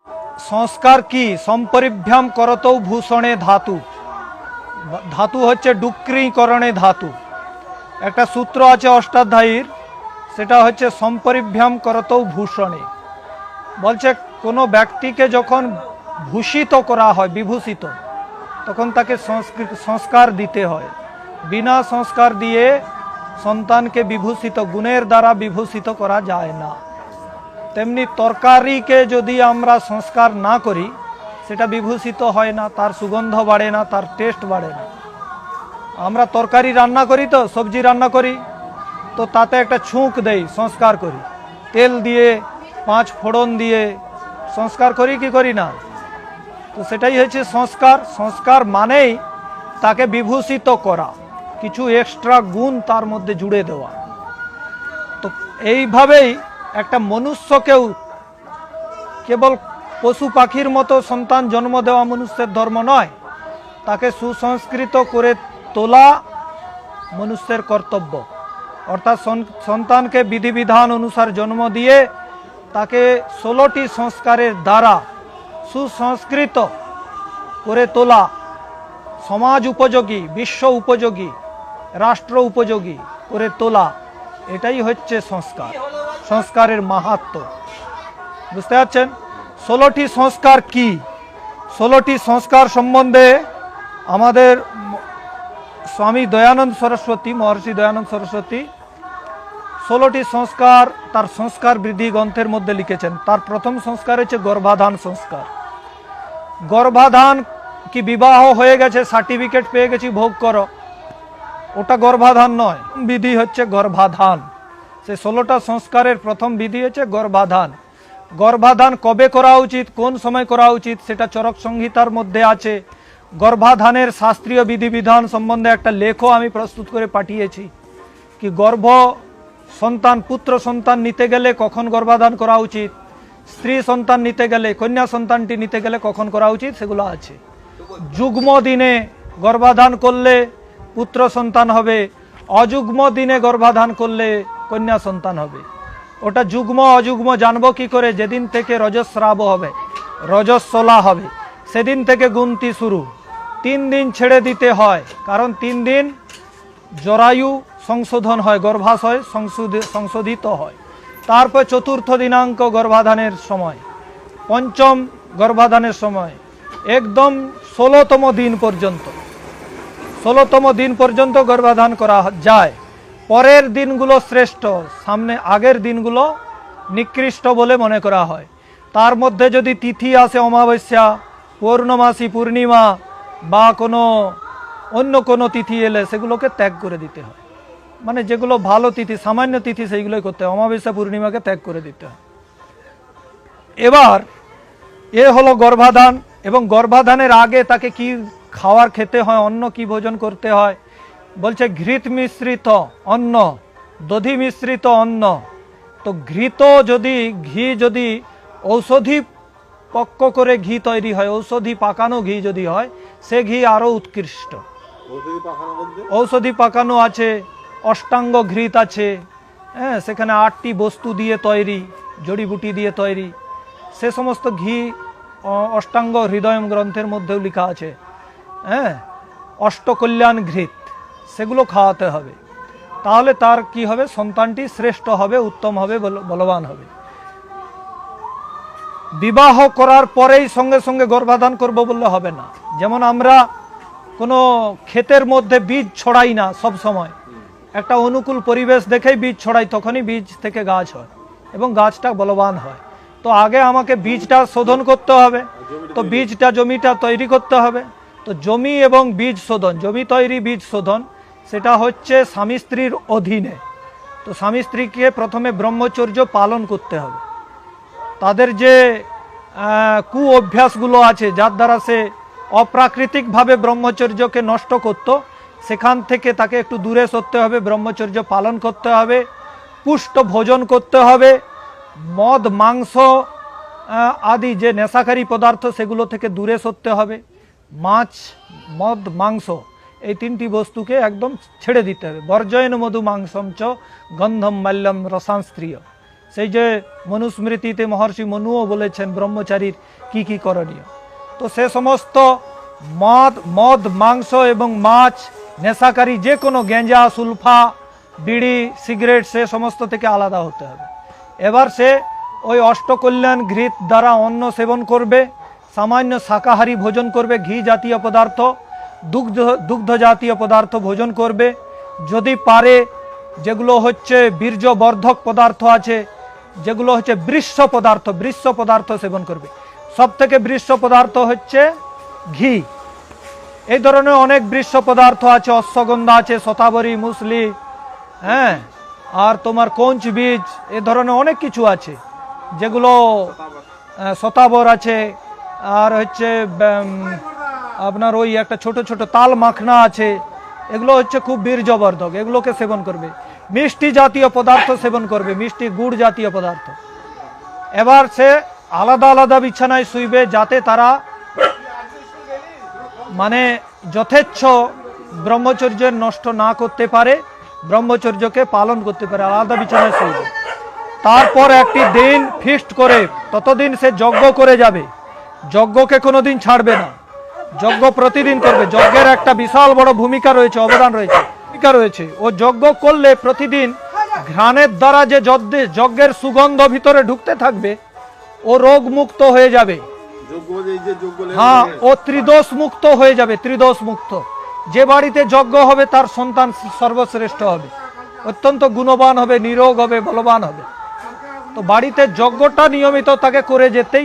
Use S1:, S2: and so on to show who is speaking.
S1: संस्कार की सम्परिभ्याम करतौ भूषणे धातु धातु হচ্ছে ডুক্রীকরণে ধাতু একটা সূত্র আছে অষ্টাধ্যায়ীর সেটা হচ্ছে সম্পরিভ্যাম করতৌ ভূষণে বলছে কোনো ব্যক্তিকে যখন ভূষিত করা হয় বিভূষিত তখন তাকে সংস্কার দিতে হয় বিনা সংস্কার দিয়ে সন্তানকে বিভূষিত গুণের দ্বারা বিভূষিত করা যায় না তেমনি তরকারিকে যদি আমরা সংস্কার না করি সেটা বিভূষিত হয় না তার সুগন্ধ বাড়ে না তার টেস্ট বাড়ে না আমরা তরকারি রান্না করি তো সবজি রান্না করি তো তাতে একটা ছুঁক দেই সংস্কার করি তেল দিয়ে পাঁচ ফোড়ন দিয়ে সংস্কার করি কি করি না তো সেটাই হচ্ছে সংস্কার সংস্কার মানেই তাকে বিভূষিত করা কিছু এক্সট্রা গুণ তার মধ্যে জুড়ে দেওয়া তো এইভাবেই একটা মনুষ্যকেও কেবল পশু পাখির মতো সন্তান জন্ম দেওয়া মনুষ্যের ধর্ম নয় তাকে সুসংস্কৃত করে তোলা মনুষ্যের কর্তব্য অর্থাৎ সন্তানকে বিধিবিধান অনুসার জন্ম দিয়ে তাকে 16টি সংস্কারের দ্বারা সুসংস্কৃত করে তোলা সমাজ উপযোগী বিশ্ব উপযোগী রাষ্ট্র উপযোগী করে তোলা এটাই হচ্ছে সংস্কার সংস্কারের মাহাত্ম্য বুঝতে পারছেন 16টি সংস্কার কি 16টি সংস্কার সম্বন্ধে আমাদের स्वामी दयानंद सरस्वती महर्षि दयानंद सरस्वती 16टी संस्कार तार संस्कार बृद्धि ग्रंथेर मध्य लिखेছেন तार प्रथम संस्कार হচ্ছে गर्भाधान संस्कार गर्भाधान की विवाह হয়ে গেছে সার্টিফিকেট পেয়ে গেছি ভোগ করো ওটা गर्भाधान নয় বিধি হচ্ছে गर्भाधान সে 16টা সংস্কারের প্রথম বিধি হচ্ছে गर्भाधान गर्भाधान কবে করা উচিত কোন সময় করা উচিত সেটা চরক সংহিতার মধ্যে আছে गर्भाधानेर शास्त्रीय विधि विधान सम्बन्धे एक लेखो आमी प्रस्तुत करे पाठिएछि कि गर्भ सन्तान पुत्र सन्तान निते गेले कखन गर्भाधान करा उचित स्त्री सन्तान निते गेले कन्या सन्तानटी निते गेले कखन करा उचित सेगुलो आछे जुग्म दिने गर्भाधान करले पुत्र सन्तान हबे अजुग्म दिने गर्भाधान करले कन्या सन्तान हबे ओटा जुग्म अजुग्म जानबो कि करे जेदिन थेके रजस्राव हबे रजस्वला हबे सेदिन थेके गुनती शुरू 3 दिन छेड़े दीते हैं कारण 3 दिन जरायु संशोधन है गर्भाशय संशोधित है तारपर चतुर्थ दिनांक गर्भाधानेर समय पंचम गर्भाधानेर समय एकदम 16तम दिन पर्यन्त गर्भाधान करा जाए परेर दिनगुलो श्रेष्ठ सामने आगेर दिनगुलो निकृष्ट बोले मने करा है तार मध्य यदि तिथि आसे अमावस्या पौर्णमासी पूर्णिमा বা কোনো অন্য কোনো তিথি এলে সেগুলোকে ত্যাগ করে দিতে হয় মানে যেগুলো ভালো তিথি সামান্য তিথি সেইগুলোই করতে হয় অমাবস্যা পূর্ণিমাকে ত্যাগ করে দিতে হয় এবার এ হলো গর্ভাধান এবং গর্ভাধানের আগে তাকে কি খাবার খেতে হয় অন্ন কি ভোজন করতে হয় বলছে ঘৃত মিশ্রিত অন্ন দধি মিশ্রিত অন্ন তো ঘৃত যদি ঘি যদি ঔষধি पक्क करे घी तैरी है औषधि पाकानो घी यदि है से घी आरो उत्कृष्ट औषधि पाकानो आछे अष्टांग घृत आछे सेखाने 8टी वस्तु दिए तैरी जड़ीबुटी दिए तैरी से समस्त घी अष्टांग हृदयम ग्रंथेर मध्येও लिखा आछे अष्टकल्याण घृत सेगुलो खाওয়াতে হবে তাহলে তার কি হবে সন্তানটি শ্রেষ্ঠ হবে উত্তম হবে বলবান হবে विवाह करार परेई संगे संगे गर्भाधान करब बोलले हबे ना जेमन आमरा कोनो खेतेर मध्य बीज छड़ाई ना सब समय एकटा अनुकूल परिवेश देखेई बीज छड़ाई तखनई बीज थेके गाछ हय एबं गाछटा बलवान हय तो आगे आमाके बीजटा शोधन करते हबे तो बीजटा जमिटा तैरी करते हबे तो जमी एबं बीज शोधन जमी तैरी बीज शोधन सेटा हच्छे स्वामी स्त्रीर अधीने तो स्वामी स्त्रीके प्रथमे ब्रह्मचर्य पालन करते हबे तादेर जे कु अभ्यासगुलो आछे जार द्वारा से अप्राकृतिक भावे ब्रह्मचर्य के नष्ट करतो सेखान थेके ताके एकटु दूरे सरते हबे ब्रह्मचर्य पालन करते हबे पुष्ट भोजन करते हबे मद मांस आदि जे नेशाकारी पदार्थ सेगुलो थेके दूरे सरते हबे माछ मद मांस এই 3টি বস্তুকে একদম ছেড়ে দিতে হবে বর্জয়ন মধু মাংসম চ গন্ধম মাল্যম রসাস্ত্রিয় সেই যে মনুস্মৃতিতে মহর্ষি মনুও বলেছেন ব্রহ্মচারীর কি কি করণীয়। তো সে সমস্ত মদ মাংস এবং মাছ, নেশাকারী যে কোনো গেঞ্জা, সুলফা, বিড়ি, সিগারেট, সে সমস্ত থেকে আলাদা হতে হবে। এবার সে ওই অষ্টকল্যাণ ঘৃত দ্বারা অন্ন সেবন করবে, সামান্য শাকাহারী ভোজন করবে, ঘি জাতীয় পদার্থ, দুগ্ধ জাতীয় পদার্থ ভোজন করবে। যদি পারে যেগুলো হচ্ছে বীর্যবর্ধক পদার্থ আছে, যেগুলো হচ্ছে বৃষ্য পদার্থ সেবন করবে। সব থেকে বৃষ্য পদার্থ হচ্ছে ঘি। এই ধরনের অনেক বৃষ্য পদার্থ আছে, অশ্বগন্ধা আছে, শতাবরী, মুসলি, হ্যাঁ, আর তোমার কোঞ্চ বীজ, এ ধরনের অনেক কিছু আছে যেগুলো, শতাবর আছে, আর হচ্ছে আপনার ওই একটা ছোট ছোট তাল মাখনা আছে, এগুলো হচ্ছে খুব বীর্যবর্ধক, এগুলোকে সেবন করবে। মিষ্টি জাতীয় পদার্থ সেবন করবে, মিষ্টি গুড় জাতীয় পদার্থ। এবার সে আলাদা আলাদা বিছানায় শুইবে, যাতে তারা মানে যথেচ্ছ ব্রহ্মচর্যের নষ্ট না করতে পারে, ব্রহ্মচর্যকে পালন করতে পারে, আলাদা বিছানায় শুইবে। তারপর একটি দিন ফিক্সড করে ততদিন সে যজ্ঞ করে যাবে, যজ্ঞকে কোনোদিন ছাড়বে না, যজ্ঞ প্রতিদিন করবে। যজ্ঞের একটা বিশাল বড় ভূমিকা রয়েছে, অবদান রয়েছে। ও যজ্ঞ করলে প্রতিদিন ঘ্রাণের দ্বারা যে যজ্ঞের সুগন্ধ ভিতরে ঢুকতে থাকবে, ও রোগ মুক্ত হয়ে যাবে। হ্যাঁ, ও ত্রিদোষ মুক্ত হয়ে যাবে, ত্রিদোষ মুক্ত। যে বাড়িতে যজ্ঞ হবে তার সন্তান সর্বশ্রেষ্ঠ হবে, অত্যন্ত গুণবান হবে, নিরোগ হবে, বলবান হবে। তো বাড়িতে যজ্ঞটা নিয়মিত তাকে করে যেতেই